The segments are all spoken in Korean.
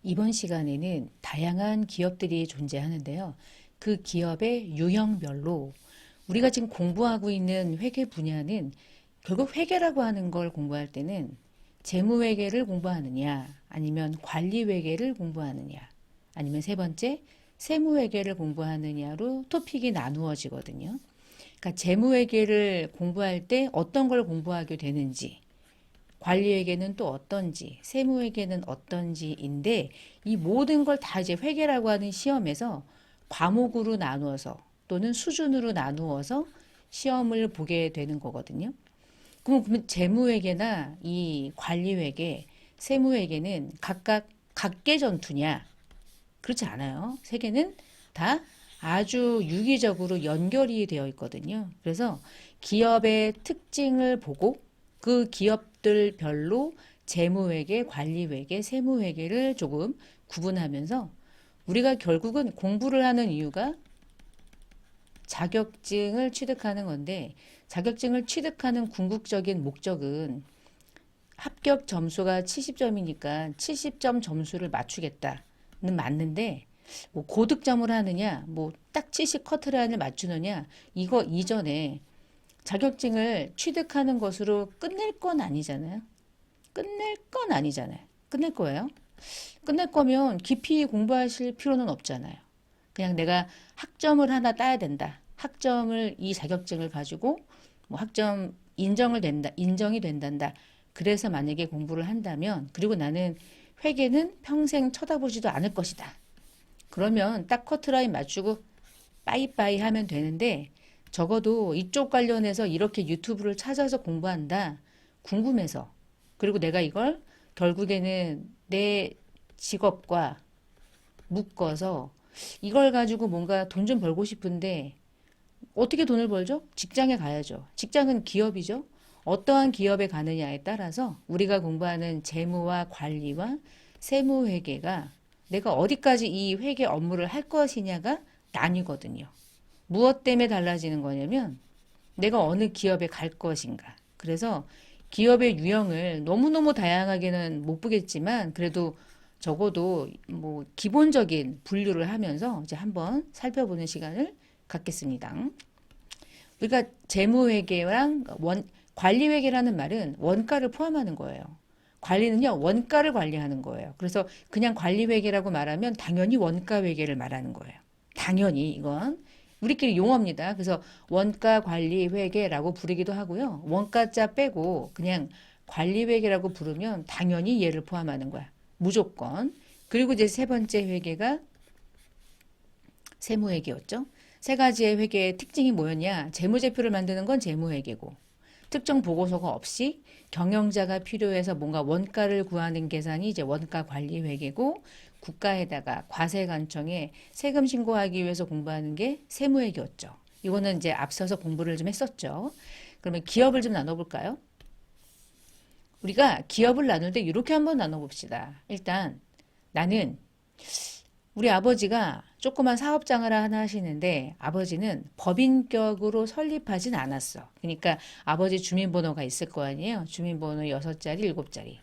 이번 시간에는 다양한 기업들이 존재하는데요. 그 기업의 유형별로 우리가 지금 공부하고 있는 회계 분야는 결국 회계라고 하는 걸 공부할 때는 재무회계를 공부하느냐, 아니면 관리회계를 공부하느냐, 아니면 세 번째 세무회계를 공부하느냐로 토픽이 나누어지거든요. 그러니까 재무회계를 공부할 때 어떤 걸 공부하게 되는지, 관리회계는 또 어떤지, 세무회계는 어떤지인데 이 모든 걸 다 이제 회계라고 하는 시험에서 과목으로 나누어서 또는 수준으로 나누어서 시험을 보게 되는 거거든요. 그러면 재무회계나 이 관리회계, 세무회계는 각각 각계 전투냐? 그렇지 않아요. 세 개는 다 아주 유기적으로 연결이 되어 있거든요. 그래서 기업의 특징을 보고 그 기업들별로 재무회계, 관리회계, 세무회계를 조금 구분하면서 우리가 결국은 공부를 하는 이유가 자격증을 취득하는 건데, 자격증을 취득하는 궁극적인 목적은 합격 점수가 70점이니까 70점 점수를 맞추겠다는 맞는데, 뭐 고득점을 하느냐, 뭐 딱 70 커트라인을 맞추느냐, 이거 이전에 자격증을 취득하는 것으로 끝낼 건 아니잖아요. 끝낼 건 아니잖아요. 끝낼 거예요. 끝낼 거면 깊이 공부하실 필요는 없잖아요. 그냥 내가 학점을 하나 따야 된다. 학점을 이 자격증을 가지고 뭐 학점 인정이 된단다. 그래서 만약에 공부를 한다면, 그리고 나는 회계는 평생 쳐다보지도 않을 것이다. 그러면 딱 커트라인 맞추고 빠이빠이 하면 되는데, 적어도 이쪽 관련해서 이렇게 유튜브를 찾아서 공부한다. 궁금해서. 그리고 내가 이걸 결국에는 내 직업과 묶어서 이걸 가지고 뭔가 돈 좀 벌고 싶은데 어떻게 돈을 벌죠? 직장에 가야죠. 직장은 기업이죠. 어떠한 기업에 가느냐에 따라서 우리가 공부하는 재무와 관리와 세무회계가 내가 어디까지 이 회계 업무를 할 것이냐가 나뉘거든요. 무엇 때문에 달라지는 거냐면 내가 어느 기업에 갈 것인가. 그래서 기업의 유형을 너무너무 다양하게는 못 보겠지만 그래도 적어도 뭐 기본적인 분류를 하면서 이제 한번 살펴보는 시간을 갖겠습니다. 우리가 재무회계랑 관리회계라는 말은 원가를 포함하는 거예요. 관리는요, 원가를 관리하는 거예요. 그래서 그냥 관리회계라고 말하면 당연히 원가회계를 말하는 거예요. 당연히 이건 우리끼리 용어입니다. 그래서 원가 관리 회계라고 부르기도 하고요. 원가자 빼고 그냥 관리 회계라고 부르면 당연히 얘를 포함하는 거야. 무조건. 그리고 이제 세 번째 회계가 세무회계였죠. 세 가지의 회계의 특징이 뭐였냐? 재무제표를 만드는 건 재무회계고, 특정 보고서가 없이 경영자가 필요해서 뭔가 원가를 구하는 계산이 이제 원가 관리 회계고, 국가에다가 과세관청에 세금 신고하기 위해서 공부하는 게 세무회계였죠. 이거는 이제 앞서서 공부를 좀 했었죠. 그러면 기업을 좀 나눠볼까요? 우리가 기업을 나눌 때 이렇게 한번 나눠봅시다. 일단 나는 우리 아버지가 조그만 사업장을 하나 하시는데 아버지는 법인격으로 설립하진 않았어. 그러니까 아버지 주민번호가 있을 거 아니에요. 주민번호 6자리, 7자리.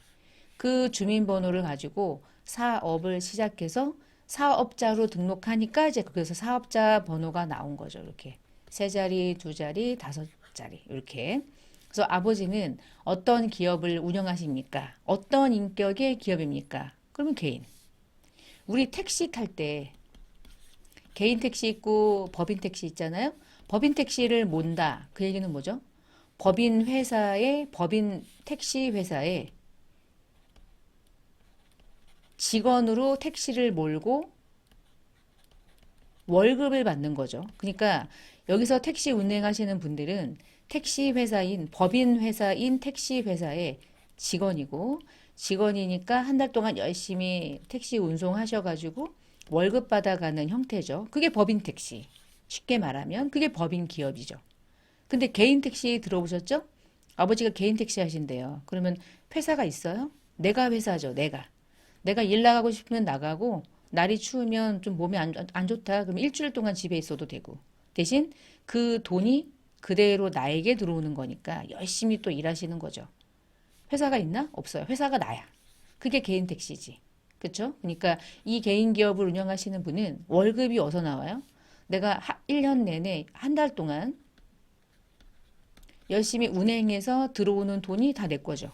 그 주민번호를 가지고 사업을 시작해서 사업자로 등록하니까 이제 거기서 사업자 번호가 나온 거죠. 이렇게 3자리, 2자리, 5자리 이렇게. 그래서 아버지는 어떤 기업을 운영하십니까? 어떤 인격의 기업입니까? 그러면 개인. 우리 택시 탈 때 개인 택시 있고 법인 택시 있잖아요. 법인 택시를 몬다. 그 얘기는 뭐죠? 법인 택시 회사에 직원으로 택시를 몰고 월급을 받는 거죠. 그러니까 여기서 택시 운행하시는 분들은 택시 회사인 법인 회사인 택시 회사의 직원이고, 직원이니까 한 달 동안 열심히 택시 운송하셔가지고 월급 받아가는 형태죠. 그게 법인 택시. 쉽게 말하면 그게 법인 기업이죠. 근데 개인 택시 들어보셨죠? 아버지가 개인 택시 하신대요. 그러면 회사가 있어요? 내가 회사죠. 내가 일 나가고 싶으면 나가고, 날이 추우면 좀 몸이 안 좋다. 그럼 일주일 동안 집에 있어도 되고. 대신 그 돈이 그대로 나에게 들어오는 거니까 열심히 또 일하시는 거죠. 회사가 있나? 없어요. 회사가 나야. 그게 개인 택시지. 그렇죠? 그러니까 이 개인 기업을 운영하시는 분은 월급이 어디서 나와요? 내가 1년 내내 한 달 동안 열심히 운행해서 들어오는 돈이 다 내 거죠.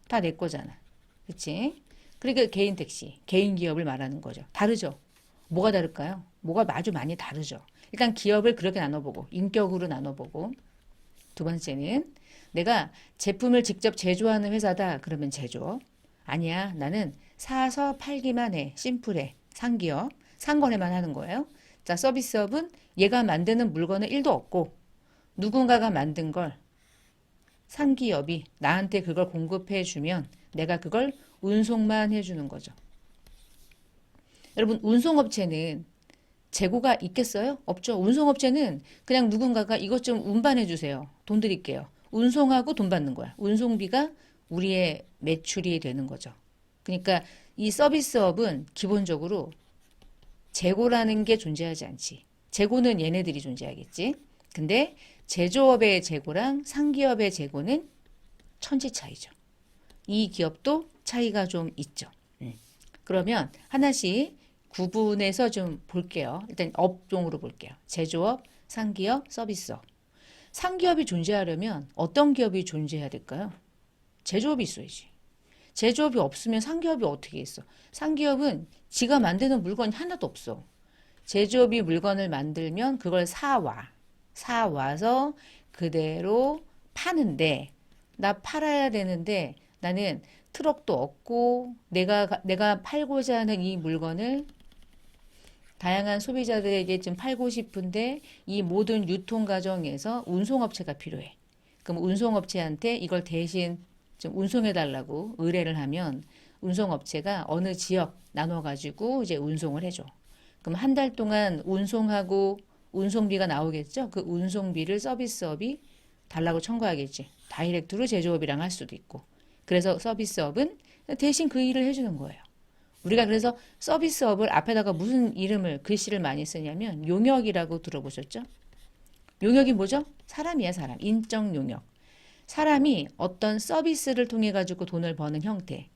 다 내 거잖아. 그치? 그러니까 개인 택시, 개인 기업을 말하는 거죠. 다르죠? 뭐가 다를까요? 뭐가 아주 많이 다르죠. 일단 기업을 그렇게 나눠보고, 인격으로 나눠보고, 두 번째는 내가 제품을 직접 제조하는 회사다. 그러면 제조업. 아니야. 나는 사서 팔기만 해. 심플해. 상기업. 상거래만 하는 거예요. 자, 서비스업은 얘가 만드는 물건은 1도 없고 누군가가 만든 걸 상기업이 나한테 그걸 공급해 주면 내가 그걸 운송만 해주는 거죠. 여러분, 운송업체는 재고가 있겠어요? 없죠. 운송업체는 그냥 누군가가 이것 좀 운반해 주세요. 돈 드릴게요. 운송하고 돈 받는 거야. 운송비가 우리의 매출이 되는 거죠. 그러니까 이 서비스업은 기본적으로 재고라는 게 존재하지 않지. 재고는 얘네들이 존재하겠지. 근데 제조업의 재고랑 상기업의 재고는 천지 차이죠. 이 기업도 차이가 좀 있죠. 그러면 하나씩 구분해서 좀 볼게요. 일단 업종으로 볼게요. 제조업, 상기업, 서비스업. 상기업이 존재하려면 어떤 기업이 존재해야 될까요? 제조업이 있어야지. 제조업이 없으면 상기업이 어떻게 있어? 상기업은 지가 만드는 물건이 하나도 없어. 제조업이 물건을 만들면 그걸 사와. 사와서 그대로 파는데 나 팔아야 되는데 나는 트럭도 없고 내가 팔고자 하는 이 물건을 다양한 소비자들에게 좀 팔고 싶은데 이 모든 유통 과정에서 운송업체가 필요해. 그럼 운송업체한테 이걸 대신 좀 운송해 달라고 의뢰를 하면 운송업체가 어느 지역 나눠가지고 이제 운송을 해줘. 그럼 한 달 동안 운송하고 운송비가 나오겠죠? 그 운송비를 서비스업이 달라고 청구하겠지. 다이렉트로 제조업이랑 할 수도 있고. 그래서 서비스업은 대신 그 일을 해주는 거예요. 우리가 그래서 서비스업을 앞에다가 무슨 이름을, 글씨를 많이 쓰냐면 용역이라고 들어보셨죠? 용역이 뭐죠? 사람이야, 사람. 인적 용역. 사람이 어떤 서비스를 통해 가지고 돈을 버는 형태.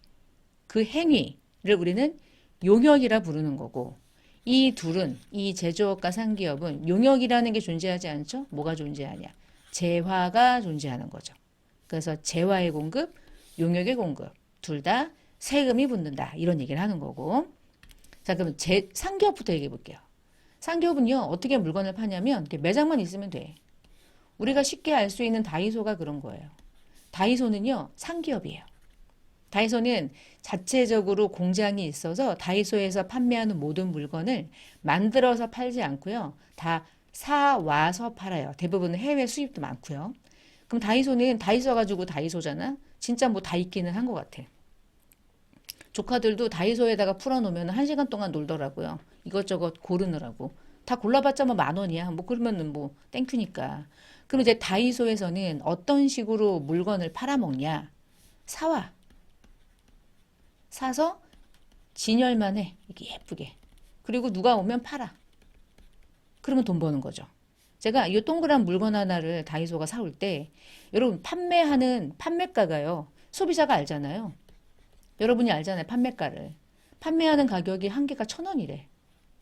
그 행위를 우리는 용역이라 부르는 거고 이 둘은 이 제조업과 상기업은 용역이라는 게 존재하지 않죠? 뭐가 존재하냐? 재화가 존재하는 거죠. 그래서 재화의 공급, 용역의 공급 둘 다 세금이 붙는다. 이런 얘기를 하는 거고. 자, 그럼 상기업부터 얘기해 볼게요. 상기업은요, 어떻게 물건을 파냐면 매장만 있으면 돼. 우리가 쉽게 알 수 있는 다이소가 그런 거예요. 다이소는요, 상기업이에요. 다이소는 자체적으로 공장이 있어서 다이소에서 판매하는 모든 물건을 만들어서 팔지 않고요. 다 사와서 팔아요. 대부분 해외 수입도 많고요. 그럼 다이소는 다이소 가지고 다이소잖아. 진짜 뭐 다 있기는 한 것 같아. 조카들도 다이소에다가 풀어놓으면 1시간 동안 놀더라고요. 이것저것 고르느라고. 다 골라봤자 뭐 10,000원이야. 뭐 그러면은 뭐 땡큐니까. 그럼 이제 다이소에서는 어떤 식으로 물건을 팔아먹냐? 사와. 사서 진열만 해. 이렇게 예쁘게. 그리고 누가 오면 팔아. 그러면 돈 버는 거죠. 제가 이 동그란 물건 하나를 다이소가 사올 때 여러분 판매하는 판매가가요. 소비자가 알잖아요. 여러분이 알잖아요. 판매가를. 판매하는 가격이 한 개가 1,000원이래.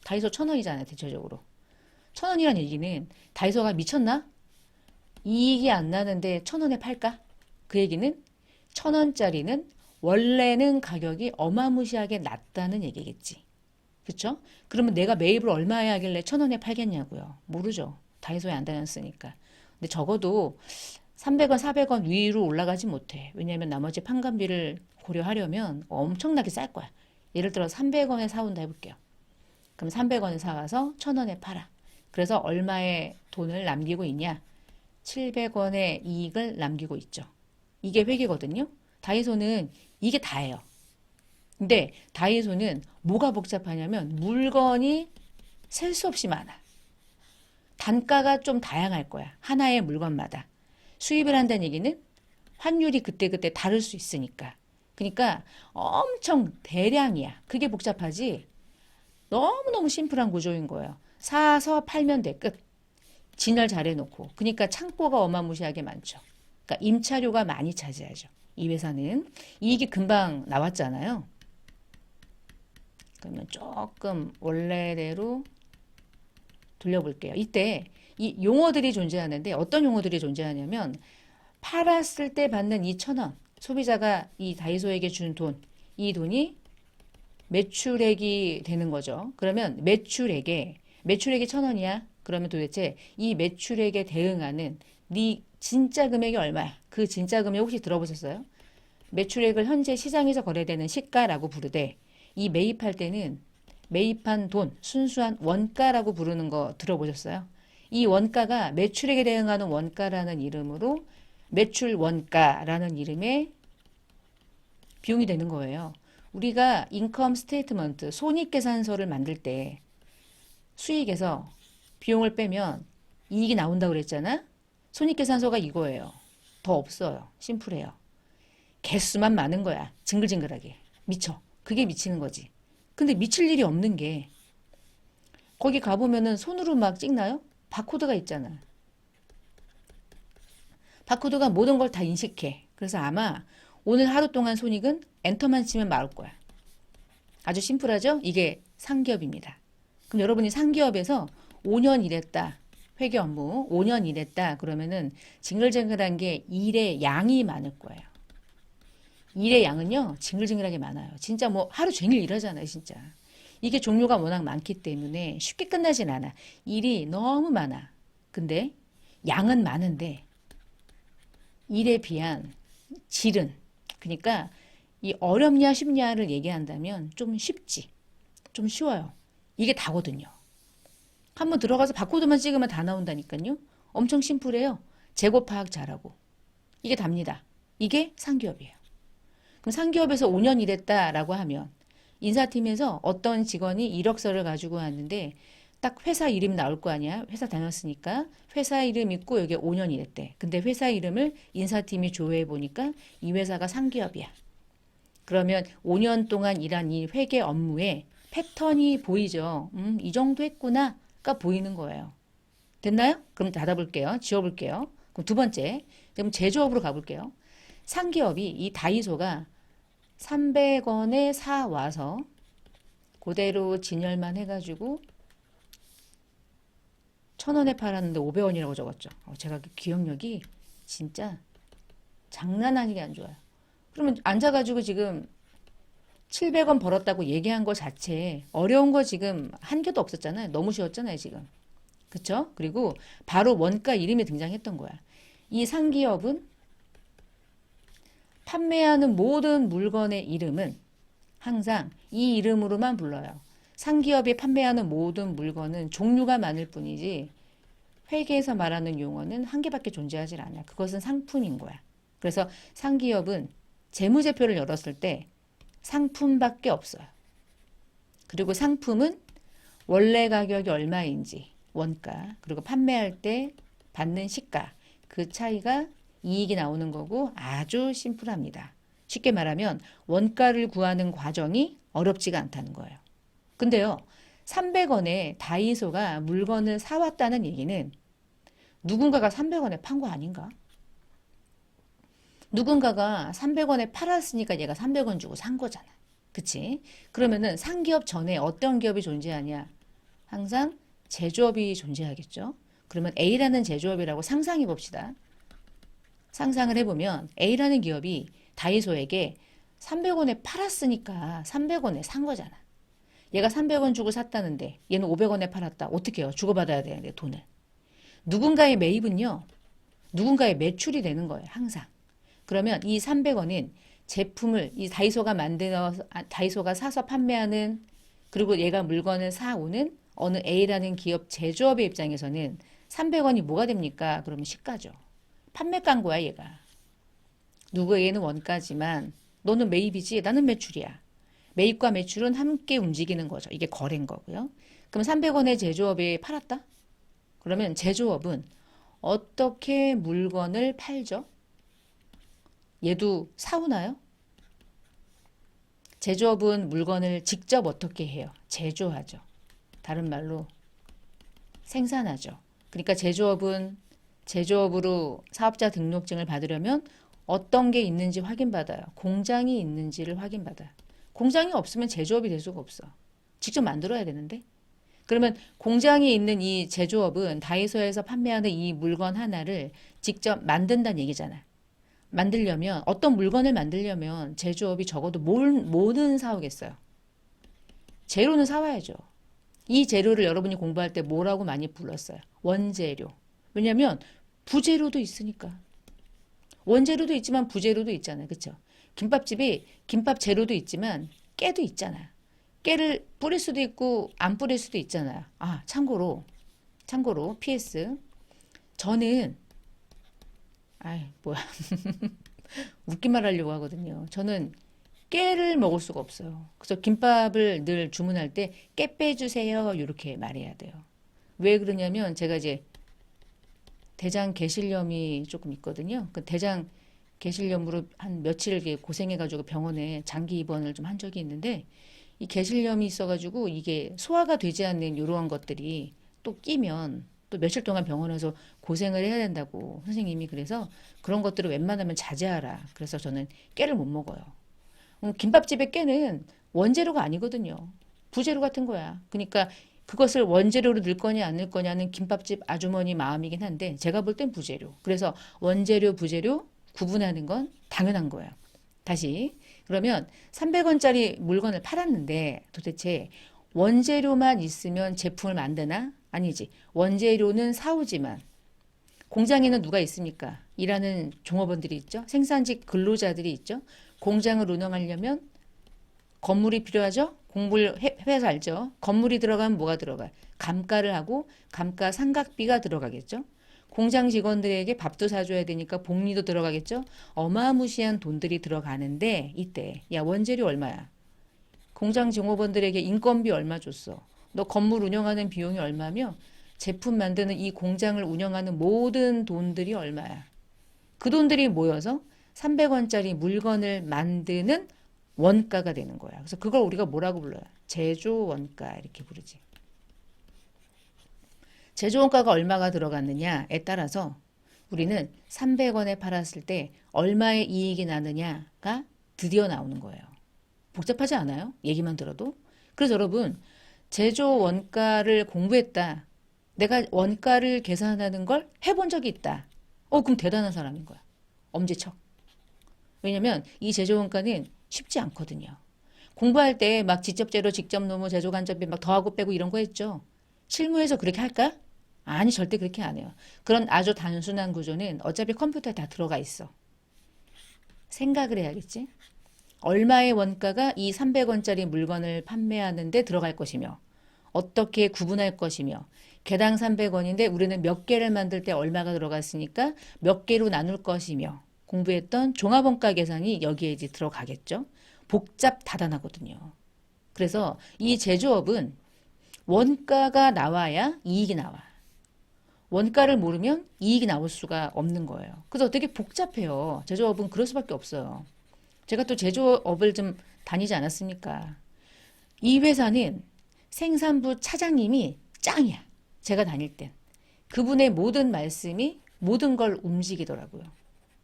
다이소 1,000원이잖아요. 대체적으로. 1,000원이란 얘기는 다이소가 미쳤나? 이익이 안 나는데 1,000원에 팔까? 그 얘기는 1,000원짜리는 원래는 가격이 어마무시하게 낮다는 얘기겠지. 그쵸? 그러면 내가 매입을 얼마에 하길래 1,000원에 팔겠냐고요. 모르죠. 다이소에 안 다녔으니까. 근데 적어도 300원, 400원 위로 올라가지 못해. 왜냐하면 나머지 판관비를 고려하려면 엄청나게 쌀 거야. 예를 들어 300원에 사온다 해볼게요. 그럼 300원에 사가서 1,000원에 팔아. 그래서 얼마의 돈을 남기고 있냐? 700원의 이익을 남기고 있죠. 이게 회계거든요. 다이소는 이게 다예요. 근데 다이소는 뭐가 복잡하냐면 물건이 셀 수 없이 많아. 단가가 좀 다양할 거야. 하나의 물건마다. 수입을 한다는 얘기는 환율이 그때그때 다를 수 있으니까. 그러니까 엄청 대량이야. 그게 복잡하지. 너무너무 심플한 구조인 거예요. 사서 팔면 돼. 끝. 진열 잘 해놓고. 그러니까 창고가 어마무시하게 많죠. 그러니까 임차료가 많이 차지하죠. 이 회사는 이익이 금방 나왔잖아요. 그러면 조금 원래대로 돌려볼게요. 이때 이 용어들이 존재하는데 어떤 용어들이 존재하냐면 팔았을 때 받는 2,000원 소비자가 이 다이소에게 준 돈, 이 돈이 매출액이 되는 거죠. 그러면 매출액이 1,000원이야. 그러면 도대체 이 매출액에 대응하는 네 진짜 금액이 얼마야? 그 진짜 금액 혹시 들어보셨어요? 매출액을 현재 시장에서 거래되는 시가라고 부르되 이 매입할 때는 매입한 돈, 순수한 원가라고 부르는 거 들어보셨어요? 이 원가가 매출액에 대응하는 원가라는 이름으로 매출 원가라는 이름의 비용이 되는 거예요. 우리가 인컴 스테이트먼트, 손익계산서를 만들 때 수익에서 비용을 빼면 이익이 나온다고 그랬잖아? 손익계산서가 이거예요. 더 없어요. 심플해요. 개수만 많은 거야. 징글징글하게. 미쳐. 그게 미치는 거지. 근데 미칠 일이 없는 게 거기 가보면은 손으로 막 찍나요? 바코드가 있잖아. 바코드가 모든 걸 다 인식해. 그래서 아마 오늘 하루 동안 손익은 엔터만 치면 나올 거야. 아주 심플하죠? 이게 상기업입니다. 그럼 여러분이 상기업에서 5년 일했다. 회계 업무 5년 일했다. 그러면은 징글징글한 게 일의 양이 많을 거예요. 일의 양은요, 징글징글하게 많아요. 진짜 뭐 하루 종일 일하잖아요, 진짜. 이게 종류가 워낙 많기 때문에 쉽게 끝나진 않아. 일이 너무 많아. 근데 양은 많은데 일에 비한 질은, 그러니까 이 어렵냐 쉽냐를 얘기한다면 좀 쉽지. 좀 쉬워요. 이게 다거든요. 한번 들어가서 바코드만 찍으면 다 나온다니까요. 엄청 심플해요. 재고 파악 잘하고. 이게 답니다. 이게 상기업이에요. 그럼 상기업에서 5년 일했다라고 하면 인사팀에서 어떤 직원이 이력서를 가지고 왔는데 딱 회사 이름 나올 거 아니야. 회사 다녔으니까 회사 이름 있고 여기 5년 일했대. 근데 회사 이름을 인사팀이 조회해 보니까 이 회사가 상기업이야. 그러면 5년 동안 일한 이 회계 업무에 패턴이 보이죠. 이 정도 했구나가 보이는 거예요. 됐나요? 그럼 닫아볼게요. 지워볼게요. 그럼 두 번째, 그럼 제조업으로 가볼게요. 상기업이 이 다이소가 300원에 사 와서 그대로 진열만 해가지고 1,000원에 팔았는데 500원이라고 적었죠. 제가 그 기억력이 진짜 장난 아니게 안 좋아요. 그러면 앉아가지고 지금 700원 벌었다고 얘기한 거 자체에 어려운 거 지금 한 개도 없었잖아요. 너무 쉬웠잖아요, 지금. 그쵸? 그리고 바로 원가 이름이 등장했던 거야. 이 상기업은 판매하는 모든 물건의 이름은 항상 이 이름으로만 불러요. 상기업이 판매하는 모든 물건은 종류가 많을 뿐이지 회계에서 말하는 용어는 한 개밖에 존재하지 않아요. 그것은 상품인 거야. 그래서 상기업은 재무제표를 열었을 때 상품밖에 없어요. 그리고 상품은 원래 가격이 얼마인지 원가, 그리고 판매할 때 받는 시가, 그 차이가 이익이 나오는 거고 아주 심플합니다. 쉽게 말하면 원가를 구하는 과정이 어렵지가 않다는 거예요. 근데요, 300원에 다이소가 물건을 사왔다는 얘기는 누군가가 300원에 판 거 아닌가? 누군가가 300원에 팔았으니까 얘가 300원 주고 산 거잖아. 그치? 그러면은 상기업 전에 어떤 기업이 존재하냐? 항상 제조업이 존재하겠죠? 그러면 A라는 제조업이라고 상상해 봅시다. 상상을 해보면 A라는 기업이 다이소에게 300원에 팔았으니까 300원에 산 거잖아. 얘가 300원 주고 샀다는데 얘는 500원에 팔았다. 어떻게 해요? 주고받아야 되는데 돈을. 누군가의 매입은요. 누군가의 매출이 되는 거예요. 항상. 그러면 이 300원은 제품을 이 다이소가 사서 판매하는, 그리고 얘가 물건을 사오는 어느 A라는 기업 제조업의 입장에서는 300원이 뭐가 됩니까? 그러면 시가죠. 판매가인 거야, 얘가. 누구에게는 원가지만 너는 매입이지, 나는 매출이야. 매입과 매출은 함께 움직이는 거죠. 이게 거래인 거고요. 그럼 300원의 제조업이 팔았다? 그러면 제조업은 어떻게 물건을 팔죠? 얘도 사오나요? 제조업은 물건을 직접 어떻게 해요? 제조하죠. 다른 말로 생산하죠. 그러니까 제조업은 제조업으로 사업자 등록증을 받으려면 어떤 게 있는지 확인받아요. 공장이 있는지를 확인받아요. 공장이 없으면 제조업이 될 수가 없어. 직접 만들어야 되는데. 그러면 공장이 있는 이 제조업은 다이소에서 판매하는 이 물건 하나를 직접 만든다는 얘기잖아. 만들려면 어떤 물건을 만들려면 제조업이 적어도 뭐는 사오겠어요. 재료는 사와야죠. 이 재료를 여러분이 공부할 때 뭐라고 많이 불렀어요? 원재료. 왜냐하면 부재료도 있으니까. 원재료도 있지만 부재료도 있잖아요. 그렇죠? 김밥집이 김밥 재료도 있지만 깨도 있잖아요. 깨를 뿌릴 수도 있고 안 뿌릴 수도 있잖아요. 아, 참고로 PS 저는 아이 뭐야 웃기만 하려고 하거든요. 저는 깨를 먹을 수가 없어요. 그래서 김밥을 늘 주문할 때 깨 빼주세요. 이렇게 말해야 돼요. 왜 그러냐면 제가 이제 대장 개실염이 조금 있거든요. 그 대장 개실염으로 한 며칠 이렇게 고생해가지고 병원에 장기 입원을 좀 한 적이 있는데 이 개실염이 있어가지고 이게 소화가 되지 않는 이러한 것들이 또 끼면 또 며칠 동안 병원에서 고생을 해야 된다고 선생님이 그래서 그런 것들을 웬만하면 자제하라. 그래서 저는 깨를 못 먹어요. 김밥집의 깨는 원재료가 아니거든요. 부재료 같은 거야. 그러니까 그것을 원재료로 넣을 거냐 안 넣을 거냐는 김밥집 아주머니 마음이긴 한데 제가 볼 땐 부재료. 그래서 원재료, 부재료 구분하는 건 당연한 거예요. 다시 그러면 300원짜리 물건을 팔았는데 도대체 원재료만 있으면 제품을 만드나? 아니지. 원재료는 사오지만 공장에는 누가 있습니까? 일하는 종업원들이 있죠. 생산직 근로자들이 있죠. 공장을 운영하려면 건물이 필요하죠. 공물 회사 알죠. 건물이 들어가면 뭐가 들어가요? 감가를 하고 감가 상각비가 들어가겠죠. 공장 직원들에게 밥도 사줘야 되니까 복리도 들어가겠죠. 어마무시한 돈들이 들어가는데 이때 야 원재료 얼마야? 공장 종업원들에게 인건비 얼마 줬어? 너 건물 운영하는 비용이 얼마며 제품 만드는 이 공장을 운영하는 모든 돈들이 얼마야? 그 돈들이 모여서 300원짜리 물건을 만드는 원가가 되는 거야. 그래서 그걸 우리가 뭐라고 불러요? 제조 원가 이렇게 부르지. 제조 원가가 얼마가 들어갔느냐에 따라서 우리는 300원에 팔았을 때 얼마의 이익이 나느냐가 드디어 나오는 거예요. 복잡하지 않아요? 얘기만 들어도. 그래서 여러분 제조 원가를 공부했다. 내가 원가를 계산하는 걸 해본 적이 있다. 그럼 대단한 사람인 거야. 엄지척. 왜냐면 이 제조 원가는 쉽지 않거든요. 공부할 때 막 직접재료, 직접노무, 제조간접비 막 더하고 빼고 이런 거 했죠. 실무에서 그렇게 할까? 아니 절대 그렇게 안 해요. 그런 아주 단순한 구조는 어차피 컴퓨터에 다 들어가 있어. 생각을 해야겠지. 얼마의 원가가 이 300원짜리 물건을 판매하는데 들어갈 것이며 어떻게 구분할 것이며 개당 300원인데 우리는 몇 개를 만들 때 얼마가 들어갔으니까 몇 개로 나눌 것이며 공부했던 종합원가 계산이 여기에 이제 들어가겠죠. 복잡다단하거든요. 그래서 이 제조업은 원가가 나와야 이익이 나와. 원가를 모르면 이익이 나올 수가 없는 거예요. 그래서 되게 복잡해요. 제조업은 그럴 수밖에 없어요. 제가 또 제조업을 좀 다니지 않았습니까? 이 회사는 생산부 차장님이 짱이야. 제가 다닐 땐. 그분의 모든 말씀이 모든 걸 움직이더라고요.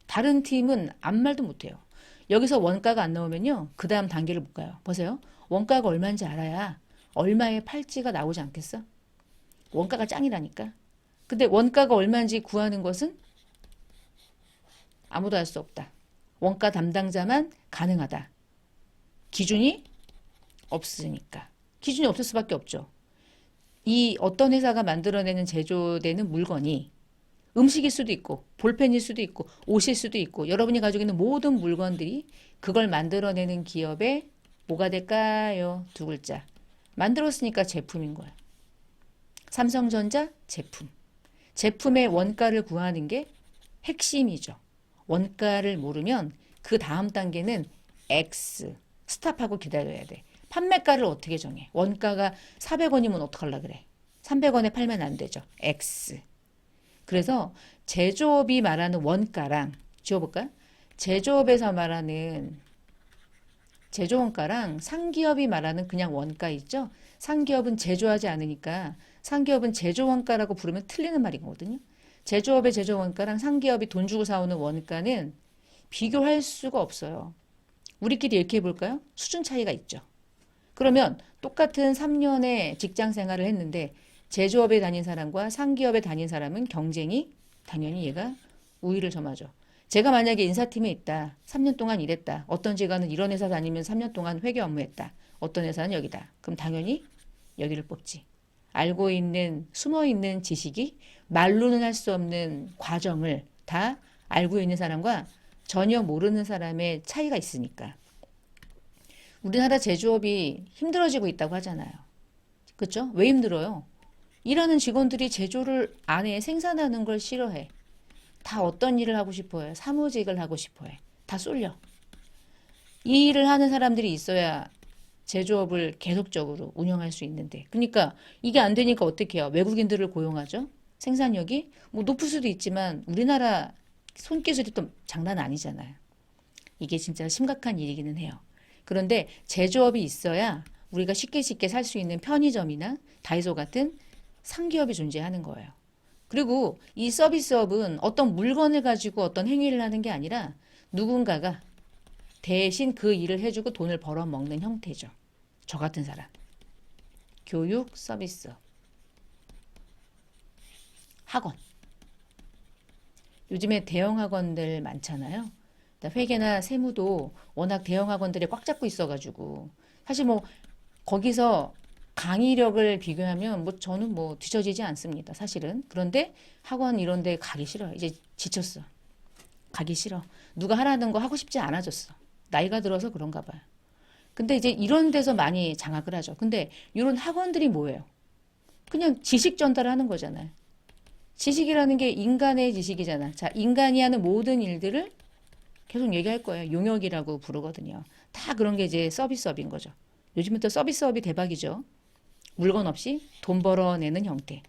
다른 팀은 아무 말도 못해요. 여기서 원가가 안 나오면요. 그 다음 단계를 못 가요. 보세요. 원가가 얼마인지 알아야 얼마의 팔찌가 나오지 않겠어? 원가가 짱이라니까. 근데 원가가 얼마인지 구하는 것은 아무도 알 수 없다. 원가 담당자만 가능하다. 기준이 없으니까. 기준이 없을 수밖에 없죠. 이 어떤 회사가 만들어내는 제조되는 물건이 음식일 수도 있고 볼펜일 수도 있고 옷일 수도 있고 여러분이 가지고 있는 모든 물건들이 그걸 만들어내는 기업의 뭐가 될까요? 두 글자. 만들었으니까 제품인 거야. 삼성전자 제품. 제품의 원가를 구하는 게 핵심이죠. 원가를 모르면 그 다음 단계는 X. 스탑하고 기다려야 돼. 판매가를 어떻게 정해? 원가가 400원이면 어떡하려 그래? 300원에 팔면 안 되죠. X. 그래서 제조업이 말하는 원가랑 지워볼까? 제조업에서 말하는 제조원가랑 상기업이 말하는 그냥 원가 있죠? 상기업은 제조하지 않으니까 상기업은 제조원가라고 부르면 틀리는 말이거든요. 제조업의 제조원가랑 상기업이 돈 주고 사오는 원가는 비교할 수가 없어요. 우리끼리 이렇게 해볼까요? 수준 차이가 있죠. 그러면 똑같은 3년의 직장 생활을 했는데 제조업에 다닌 사람과 상기업에 다닌 사람은 경쟁이 당연히 얘가 우위를 점하죠. 제가 만약에 인사팀에 있다. 3년 동안 일했다. 어떤 직원은 이런 회사 다니면 3년 동안 회계 업무했다. 어떤 회사는 여기다. 그럼 당연히 여기를 뽑지. 알고 있는, 숨어 있는 지식이 말로는 할 수 없는 과정을 다 알고 있는 사람과 전혀 모르는 사람의 차이가 있으니까. 우리나라 제조업이 힘들어지고 있다고 하잖아요. 그렇죠? 왜 힘들어요? 일하는 직원들이 제조를 안에 생산하는 걸 싫어해. 다 어떤 일을 하고 싶어요? 사무직을 하고 싶어해. 다 쏠려. 이 일을 하는 사람들이 있어야 제조업을 계속적으로 운영할 수 있는데. 그러니까 이게 안 되니까 어떻게 해요? 외국인들을 고용하죠? 생산력이 뭐 높을 수도 있지만 우리나라 손기술이 또 장난 아니잖아요. 이게 진짜 심각한 일이기는 해요. 그런데 제조업이 있어야 우리가 쉽게 살 수 있는 편의점이나 다이소 같은 상기업이 존재하는 거예요. 그리고 이 서비스업은 어떤 물건을 가지고 어떤 행위를 하는 게 아니라 누군가가 대신 그 일을 해주고 돈을 벌어먹는 형태죠. 저 같은 사람. 교육 서비스업. 학원. 요즘에 대형 학원들 많잖아요. 회계나 세무도 워낙 대형 학원들이 꽉 잡고 있어가지고 사실 뭐 거기서 강의력을 비교하면 뭐 저는 뭐 뒤처지지 않습니다. 사실은. 그런데 학원 이런 데 가기 싫어요. 이제 지쳤어. 가기 싫어. 누가 하라는 거 하고 싶지 않아졌어. 나이가 들어서 그런가 봐요. 근데 이제 이런 데서 많이 장악을 하죠. 근데 이런 학원들이 뭐예요? 그냥 지식 전달하는 거잖아요. 지식이라는 게 인간의 지식이잖아. 자, 인간이 하는 모든 일들을 계속 얘기할 거예요. 용역이라고 부르거든요. 다 그런 게 이제 서비스업인 거죠. 요즘은 또 서비스업이 대박이죠. 물건 없이 돈 벌어내는 형태.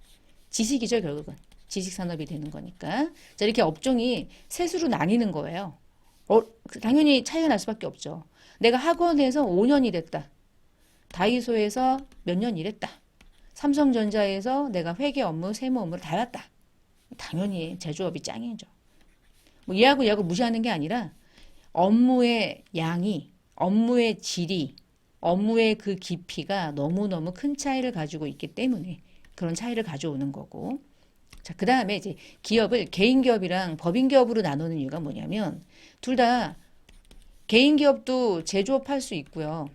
지식이죠, 결국은. 지식산업이 되는 거니까. 자, 이렇게 업종이 셋으로 나뉘는 거예요. 당연히 차이가 날 수밖에 없죠. 내가 학원에서 5년 일했다. 다이소에서 몇 년 일했다. 삼성전자에서 내가 회계 업무, 세무 업무를 다 해왔다. 당연히 제조업이 짱이죠. 뭐 얘하고 무시하는 게 아니라 업무의 양이, 업무의 질이, 업무의 그 깊이가 너무너무 큰 차이를 가지고 있기 때문에 그런 차이를 가져오는 거고. 자, 그 다음에 이제 기업을 개인기업이랑 법인기업으로 나누는 이유가 뭐냐면 둘 다 개인기업도 제조업 할 수 있고요.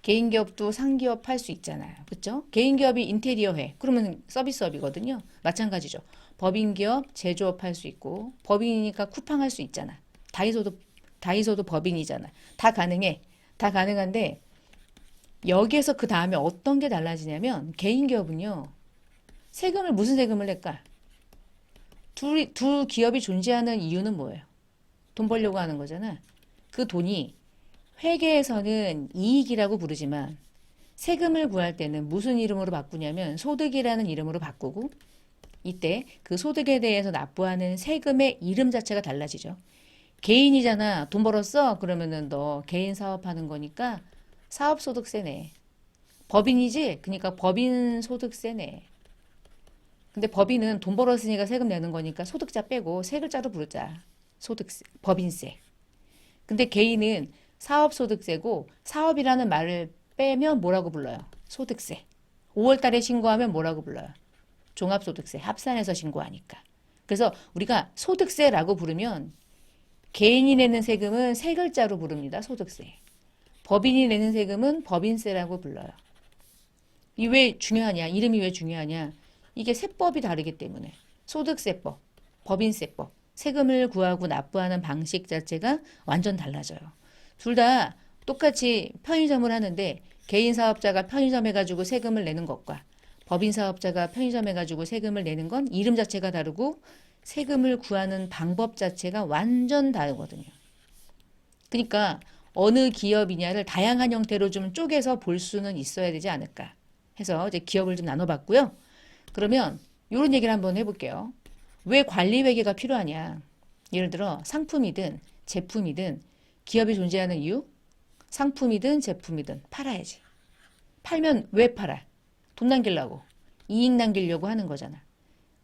개인기업도 상기업 할 수 있잖아요. 그렇죠? 개인기업이 인테리어 해. 그러면 서비스업이거든요. 마찬가지죠. 법인기업 제조업 할 수 있고 법인이니까 쿠팡 할 수 있잖아. 다이소도 법인이잖아. 다 가능해. 다 가능한데 여기에서 그 다음에 어떤 게 달라지냐면 개인기업은요. 세금을 무슨 세금을 낼까? 두 기업이 존재하는 이유는 뭐예요? 돈 벌려고 하는 거잖아. 그 돈이 회계에서는 이익이라고 부르지만 세금을 구할 때는 무슨 이름으로 바꾸냐면 소득이라는 이름으로 바꾸고 이때 그 소득에 대해서 납부하는 세금의 이름 자체가 달라지죠. 개인이잖아. 돈 벌었어? 그러면은 너 개인 사업하는 거니까 사업소득세 내. 법인이지? 그러니까 법인 소득세 내. 근데 법인은 돈 벌었으니까 세금 내는 거니까 소득자 빼고 세 글자로 부르자. 소득세, 법인세. 근데 개인은 사업소득세고 사업이라는 말을 빼면 뭐라고 불러요? 소득세. 5월 달에 신고하면 뭐라고 불러요? 종합소득세. 합산해서 신고하니까. 그래서 우리가 소득세라고 부르면 개인이 내는 세금은 세 글자로 부릅니다. 소득세. 법인이 내는 세금은 법인세라고 불러요. 이 왜 중요하냐? 이름이 왜 중요하냐? 이게 세법이 다르기 때문에 소득세법, 법인세법, 세금을 구하고 납부하는 방식 자체가 완전 달라져요. 둘 다 똑같이 편의점을 하는데 개인 사업자가 편의점 해가지고 세금을 내는 것과 법인 사업자가 편의점 해가지고 세금을 내는 건 이름 자체가 다르고 세금을 구하는 방법 자체가 완전 다르거든요. 그러니까 어느 기업이냐를 다양한 형태로 좀 쪼개서 볼 수는 있어야 되지 않을까 해서 이제 기업을 좀 나눠봤고요. 그러면 이런 얘기를 한번 해볼게요. 왜 관리회계가 필요하냐? 예를 들어 상품이든 제품이든 기업이 존재하는 이유? 상품이든 제품이든 팔아야지. 팔면 왜 팔아? 돈 남기려고. 이익 남기려고 하는 거잖아.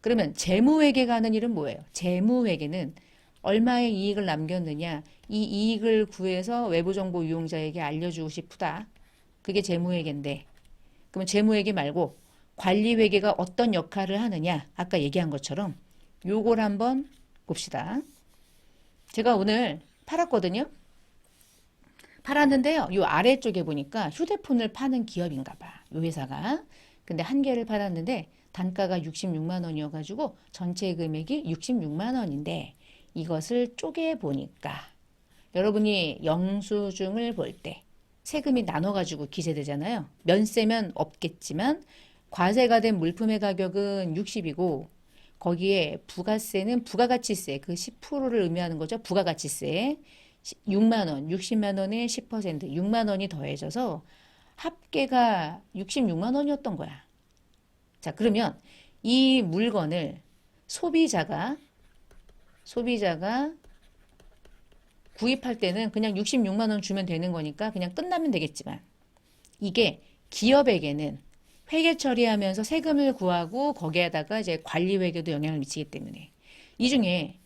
그러면 재무회계가 하는 일은 뭐예요? 재무회계는 얼마의 이익을 남겼느냐. 이 이익을 구해서 외부정보 이용자에게 알려주고 싶다. 그게 재무회계인데. 그러면 재무회계 말고 관리회계가 어떤 역할을 하느냐. 아까 얘기한 것처럼 요걸 한번 봅시다. 제가 오늘 팔았거든요. 팔았는데요. 요 아래쪽에 보니까 휴대폰을 파는 기업인가 봐. 요 회사가. 근데 한 개를 팔았는데 단가가 66만 원이어가지고 전체 금액이 66만 원인데 이것을 쪼개 보니까 여러분이 영수증을 볼 때 세금이 나눠가지고 기재되잖아요. 면세면 없겠지만 과세가 된 물품의 가격은 60이고 거기에 부가세는 부가가치세 그 10%를 의미하는 거죠. 부가가치세 6만 원, 60만 원에 10%, 6만 원이 더해져서 합계가 66만 원이었던 거야. 자, 그러면 이 물건을 소비자가 구입할 때는 그냥 66만 원 주면 되는 거니까 그냥 끝나면 되겠지만 이게 기업에게는 회계 처리하면서 세금을 구하고 거기에다가 이제 관리회계도 영향을 미치기 때문에 이 중에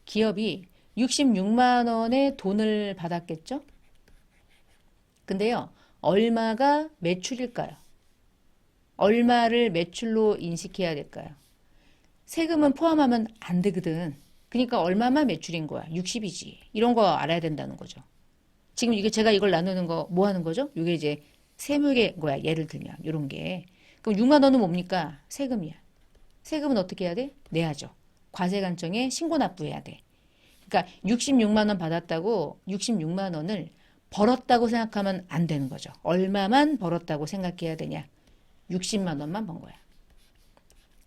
기업이 66만 원의 돈을 받았겠죠? 근데요, 얼마가 매출일까요? 얼마를 매출로 인식해야 될까요? 세금은 포함하면 안 되거든. 그러니까 얼마만 매출인 거야? 60이지. 이런 거 알아야 된다는 거죠. 지금 이게 제가 이걸 나누는 거 뭐 하는 거죠? 이게 이제 세무의 거야. 예를 들면 이런 게. 그럼 6만 원은 뭡니까? 세금이야. 세금은 어떻게 해야 돼? 내야죠. 과세관청에 신고 납부해야 돼. 그러니까 66만 원 받았다고 66만 원을 벌었다고 생각하면 안 되는 거죠. 얼마만 벌었다고 생각해야 되냐? 60만 원만 번 거야.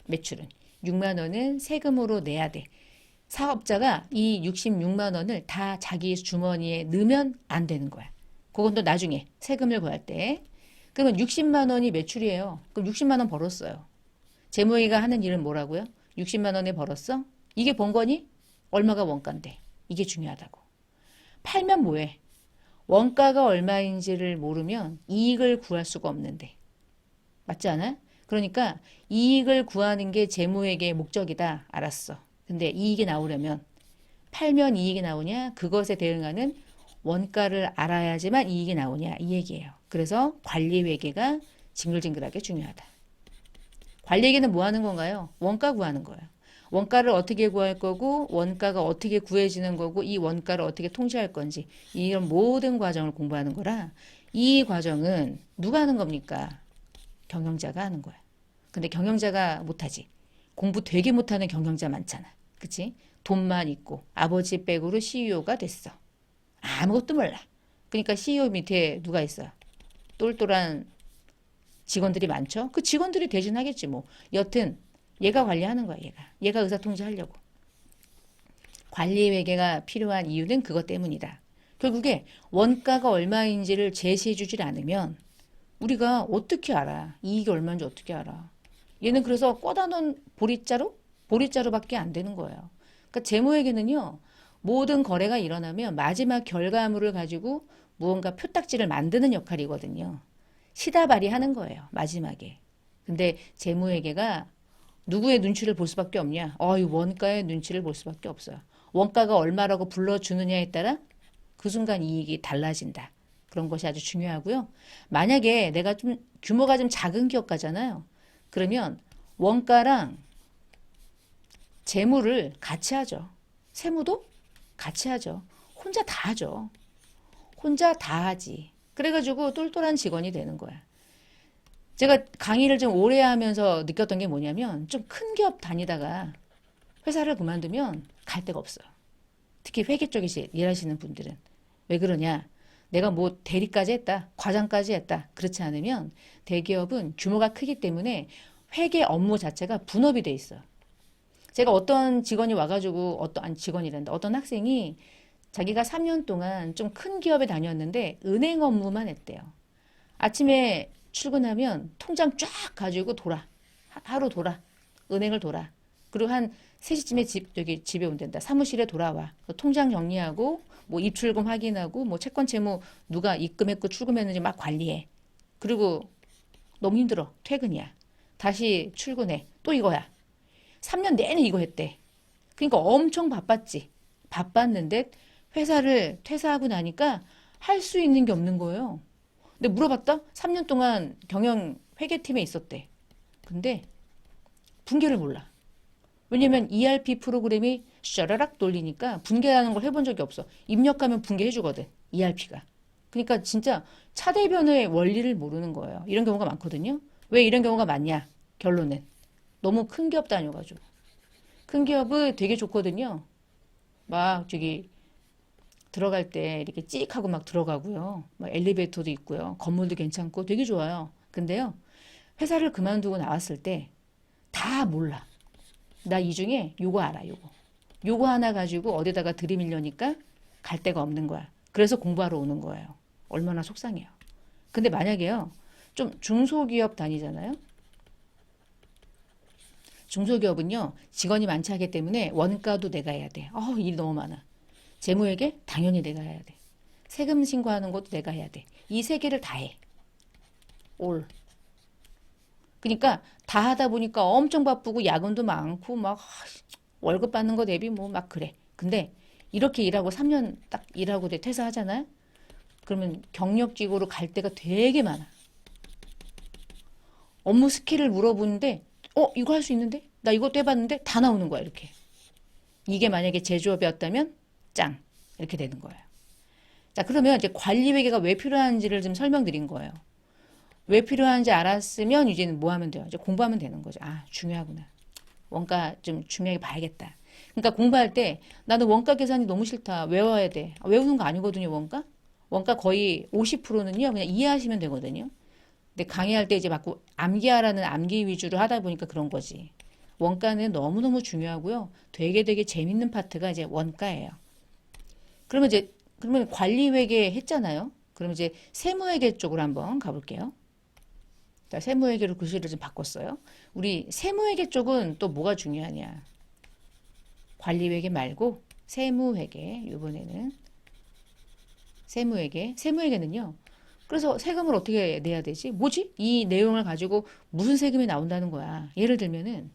매출은. 6만 원은 세금으로 내야 돼. 사업자가 이 66만 원을 다 자기 주머니에 넣으면 안 되는 거야. 그건 또 나중에 세금을 구할 때. 그러면 60만 원이 매출이에요. 그럼 60만 원 벌었어요. 재무회계가 하는 일은 뭐라고요? 60만 원에 벌었어? 이게 번 거니? 얼마가 원가인데. 이게 중요하다고. 팔면 뭐해? 원가가 얼마인지를 모르면 이익을 구할 수가 없는데. 맞지 않아? 그러니까 이익을 구하는 게 재무회계의 목적이다. 알았어. 근데 이익이 나오려면 팔면 이익이 나오냐? 그것에 대응하는 원가를 알아야지만 이익이 나오냐? 이 얘기예요. 그래서 관리회계가 징글징글하게 중요하다. 관리회계는 뭐 하는 건가요? 원가 구하는 거예요. 원가를 어떻게 구할 거고 원가가 어떻게 구해지는 거고 이 원가를 어떻게 통제할 건지 이런 모든 과정을 공부하는 거라 이 과정은 누가 하는 겁니까? 경영자가 하는 거야. 근데 경영자가 못하지. 공부 되게 못하는 경영자 많잖아. 그치? 돈만 있고 아버지 백으로 CEO가 됐어. 아무것도 몰라. 그러니까 CEO 밑에 누가 있어? 똘똘한 직원들이 많죠? 그 직원들이 대신하겠지 뭐. 여튼 얘가 관리하는 거야 얘가. 얘가 의사통제하려고. 관리회계가 필요한 이유는 그것 때문이다. 결국에 원가가 얼마인지를 제시해 주질 않으면 우리가 어떻게 알아? 이익이 얼마인지 어떻게 알아? 얘는 그래서 꿔다 놓은 보리자루밖에 안 되는 거예요. 그러니까 재무회계는요. 모든 거래가 일어나면 마지막 결과물을 가지고 무언가 표딱지를 만드는 역할이거든요. 시다발이 하는 거예요. 마지막에. 근데 재무회계가 누구의 눈치를 볼 수밖에 없냐? 원가의 눈치를 볼 수밖에 없어요. 원가가 얼마라고 불러주느냐에 따라 그 순간 이익이 달라진다. 그런 것이 아주 중요하고요. 만약에 내가 좀 규모가 좀 작은 기업가잖아요. 그러면 원가랑 재무를 같이 하죠. 세무도 같이 하죠. 혼자 다 하죠. 혼자 다 하지. 그래가지고 똘똘한 직원이 되는 거야. 제가 강의를 좀 오래 하면서 느꼈던 게 뭐냐면 좀 큰 기업 다니다가 회사를 그만두면 갈 데가 없어요. 특히 회계 쪽에 일하시는 분들은. 왜 그러냐? 내가 뭐 대리까지 했다, 과장까지 했다. 그렇지 않으면 대기업은 규모가 크기 때문에 회계 업무 자체가 분업이 돼 있어요. 제가 어떤 직원이 와가지고 어떤 학생이 자기가 3년 동안 좀 큰 기업에 다녔는데 은행 업무만 했대요. 아침에 출근하면 통장 쫙 가지고 돌아. 하루 돌아. 은행을 돌아. 그리고 한 3시쯤에 집에 온단다. 사무실에 돌아와. 통장 정리하고 뭐 입출금 확인하고 뭐 채권 채무 누가 입금했고 출금했는지 막 관리해. 그리고 너무 힘들어. 퇴근이야. 다시 출근해. 또 이거야. 3년 내내 이거 했대. 그러니까 엄청 바빴지. 바빴는데 회사를 퇴사하고 나니까 할 수 있는 게 없는 거예요. 근데 물어봤다? 3년 동안 경영 회계팀에 있었대. 근데 분개를 몰라. 왜냐면 ERP 프로그램이 샤라락 돌리니까 분개하는 걸 해본 적이 없어. 입력하면 분개해주거든. ERP가. 그러니까 진짜 차대변의 원리를 모르는 거예요. 이런 경우가 많거든요. 왜 이런 경우가 많냐? 결론은. 너무 큰 기업 다녀가지고. 큰 기업은 되게 좋거든요. 막 저기 들어갈 때 이렇게 찍 하고 막 들어가고요. 막 엘리베이터도 있고요. 건물도 괜찮고 되게 좋아요. 근데요. 회사를 그만두고 나왔을 때 다 몰라. 나 이 중에 요거 알아, 요거. 요거 하나 가지고 어디다가 들이밀려니까 갈 데가 없는 거야. 그래서 공부하러 오는 거예요. 얼마나 속상해요. 근데 만약에요. 좀 중소기업 다니잖아요. 중소기업은요. 직원이 많지 않기 때문에 원가도 내가 해야 돼. 일이 너무 많아. 재무회계? 당연히 내가 해야 돼. 세금 신고하는 것도 내가 해야 돼. 이 세 개를 다 해. 올. 그러니까 다 하다 보니까 엄청 바쁘고 야근도 많고 막 월급 받는 거 대비 뭐 막 그래. 근데 이렇게 일하고 3년 딱 일하고 퇴사하잖아요. 그러면 경력직으로 갈 때가 되게 많아. 업무 스킬을 물어보는데 이거 할 수 있는데? 나 이것도 해봤는데 다 나오는 거야 이렇게. 이게 만약에 제조업이었다면 짱 이렇게 되는 거예요. 자 그러면 이제 관리회계가 왜 필요한지를 좀 설명드린 거예요. 왜 필요한지 알았으면 이제는 뭐 하면 돼요? 이제 공부하면 되는 거죠. 중요하구나. 원가 좀 중요하게 봐야겠다. 그러니까 공부할 때 나는 원가 계산이 너무 싫다. 외워야 돼. 외우는 거 아니거든요, 원가. 원가 거의 50%는요, 그냥 이해하시면 되거든요. 근데 강의할 때 이제 자꾸 암기하라는 암기 위주로 하다 보니까 그런 거지. 원가는 너무너무 중요하고요. 되게 재밌는 파트가 이제 원가예요. 그러면 관리회계 했잖아요. 그럼 이제 세무회계 쪽으로 한번 가볼게요. 자, 세무회계로 글씨를 좀 바꿨어요. 우리 세무회계 쪽은 또 뭐가 중요하냐? 관리회계 말고 세무회계. 이번에는 세무회계는요. 그래서 세금을 어떻게 내야 되지? 뭐지? 이 내용을 가지고 무슨 세금이 나온다는 거야. 예를 들면은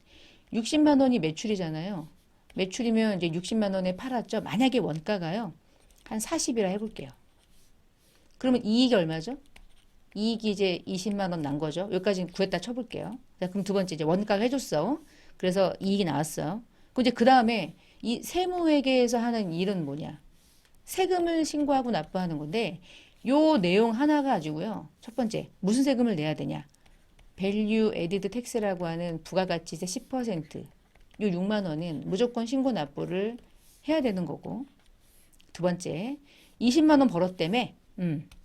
60만 원이 매출이잖아요. 매출이면 이제 60만 원에 팔았죠. 만약에 원가가요. 한 40이라 해볼게요. 그러면 이익이 얼마죠? 이익이 이제 20만 원 난 거죠. 여기까지 구했다 쳐볼게요. 자, 그럼 두 번째 이제 원가가 해줬어. 그래서 이익이 나왔어요. 그럼 이제 그 다음에 이 세무회계에서 하는 일은 뭐냐? 세금을 신고하고 납부하는 건데 요 내용 하나 가지고요. 첫 번째 무슨 세금을 내야 되냐? Value Added Tax라고 하는 부가가치세 10%. 요 6만 원은 무조건 신고 납부를 해야 되는 거고. 두 번째 20만 원 벌었다며.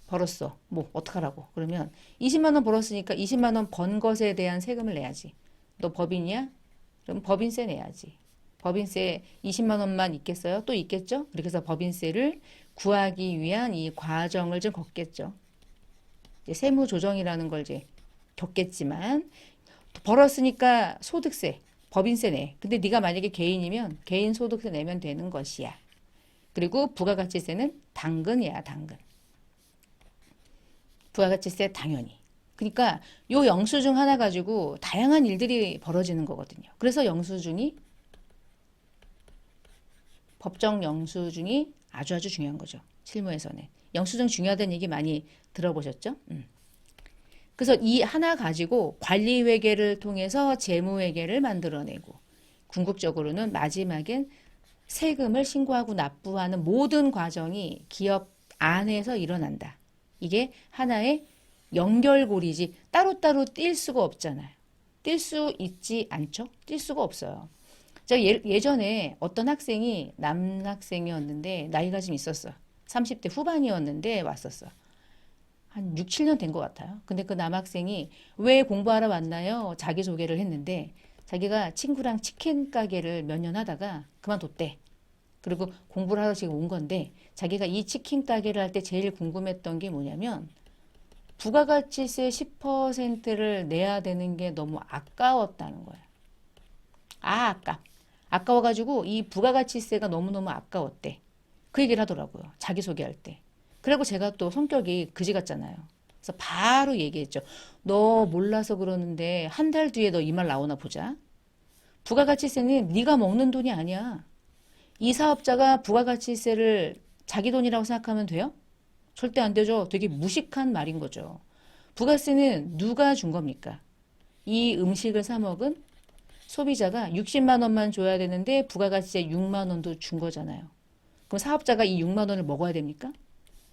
벌었어. 뭐 어떡하라고. 그러면 20만 원 벌었으니까 20만 원 번 것에 대한 세금을 내야지. 너 법인이야? 그럼 법인세 내야지. 법인세 20만 원만 있겠어요? 또 있겠죠? 그렇게 해서 법인세를 구하기 위한 이 과정을 좀 걷겠죠. 이제 세무조정이라는 걸 이제 겪겠지만 벌었으니까 소득세, 법인세 내. 근데 네가 만약에 개인이면 개인 소득세 내면 되는 것이야. 그리고 부가가치세는 당근이야, 당근. 부가가치세 당연히. 그러니까 요 영수증 하나 가지고 다양한 일들이 벌어지는 거거든요. 그래서 영수증이 법정 영수증이 아주 중요한 거죠. 실무에서는. 영수증 중요하다는 얘기 많이 들어보셨죠? 그래서 이 하나 가지고 관리회계를 통해서 재무회계를 만들어내고 궁극적으로는 마지막엔 세금을 신고하고 납부하는 모든 과정이 기업 안에서 일어난다. 이게 하나의 연결고리지 따로따로 뛸 수가 없잖아요. 뛸 수 있지 않죠? 뛸 수가 없어요. 제가 예전에 어떤 학생이 남학생이었는데 나이가 좀 있었어. 30대 후반이었는데 왔었어. 한 6, 7년 된 것 같아요. 근데 그 남학생이 왜 공부하러 왔나요? 자기소개를 했는데 자기가 친구랑 치킨 가게를 몇 년 하다가 그만뒀대. 그리고 공부를 하러 지금 온 건데 자기가 이 치킨 가게를 할 때 제일 궁금했던 게 뭐냐면 부가가치세 10%를 내야 되는 게 너무 아까웠다는 거야. 아까워가지고 이 부가가치세가 너무너무 아까웠대. 그 얘기를 하더라고요. 자기소개할 때. 그리고 제가 또 성격이 그지 같잖아요. 그래서 바로 얘기했죠. 너 몰라서 그러는데 한 달 뒤에 너 이 말 나오나 보자. 부가가치세는 네가 먹는 돈이 아니야. 이 사업자가 부가가치세를 자기 돈이라고 생각하면 돼요? 절대 안 되죠. 되게 무식한 말인 거죠. 부가세는 누가 준 겁니까? 이 음식을 사 먹은 소비자가 60만 원만 줘야 되는데 부가가치세 6만 원도 준 거잖아요. 그럼 사업자가 이 6만 원을 먹어야 됩니까?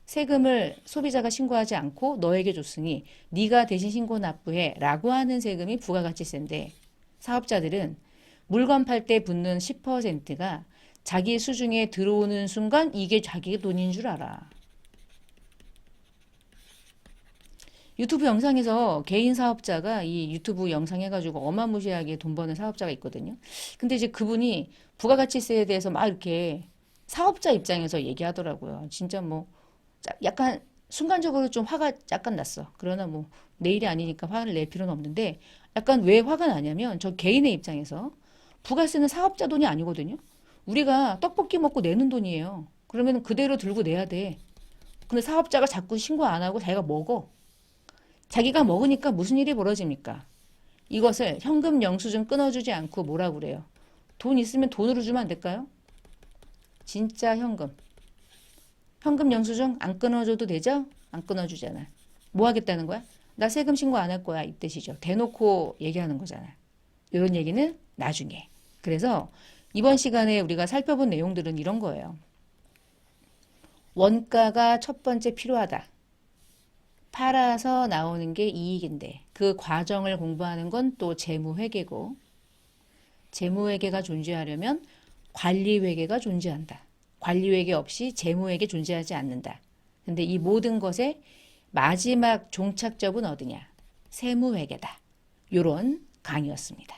세금을 소비자가 신고하지 않고 너에게 줬으니 네가 대신 신고 납부해 라고 하는 세금이 부가가치세인데 사업자들은 물건 팔 때 붙는 10%가 자기 수중에 들어오는 순간 이게 자기 돈인 줄 알아. 유튜브 영상에서 개인 사업자가 이 유튜브 영상 해가지고 어마무시하게 돈 버는 사업자가 있거든요. 근데 이제 그분이 부가가치세에 대해서 막 이렇게 사업자 입장에서 얘기하더라고요. 진짜 뭐 약간 순간적으로 좀 화가 약간 났어. 그러나 뭐 내일이 아니니까 화를 낼 필요는 없는데 약간 왜 화가 나냐면 저 개인의 입장에서 부가세는 사업자 돈이 아니거든요. 우리가 떡볶이 먹고 내는 돈이에요. 그러면 그대로 들고 내야 돼. 근데 사업자가 자꾸 신고 안 하고 자기가 먹어. 자기가 먹으니까 무슨 일이 벌어집니까? 이것을 현금 영수증 끊어주지 않고 뭐라 그래요? 돈 있으면 돈으로 주면 안 될까요? 진짜 현금. 현금 영수증 안 끊어줘도 되죠? 안 끊어주잖아. 뭐 하겠다는 거야? 나 세금 신고 안 할 거야. 이 뜻이죠. 대놓고 얘기하는 거잖아. 이런 얘기는 나중에. 그래서 이번 시간에 우리가 살펴본 내용들은 이런 거예요. 원가가 첫 번째 필요하다. 팔아서 나오는 게 이익인데 그 과정을 공부하는 건 또 재무회계고 재무회계가 존재하려면 관리회계가 존재한다. 관리회계 없이 재무회계 존재하지 않는다. 근데 이 모든 것의 마지막 종착점은 어디냐? 세무회계다. 요런 강의였습니다.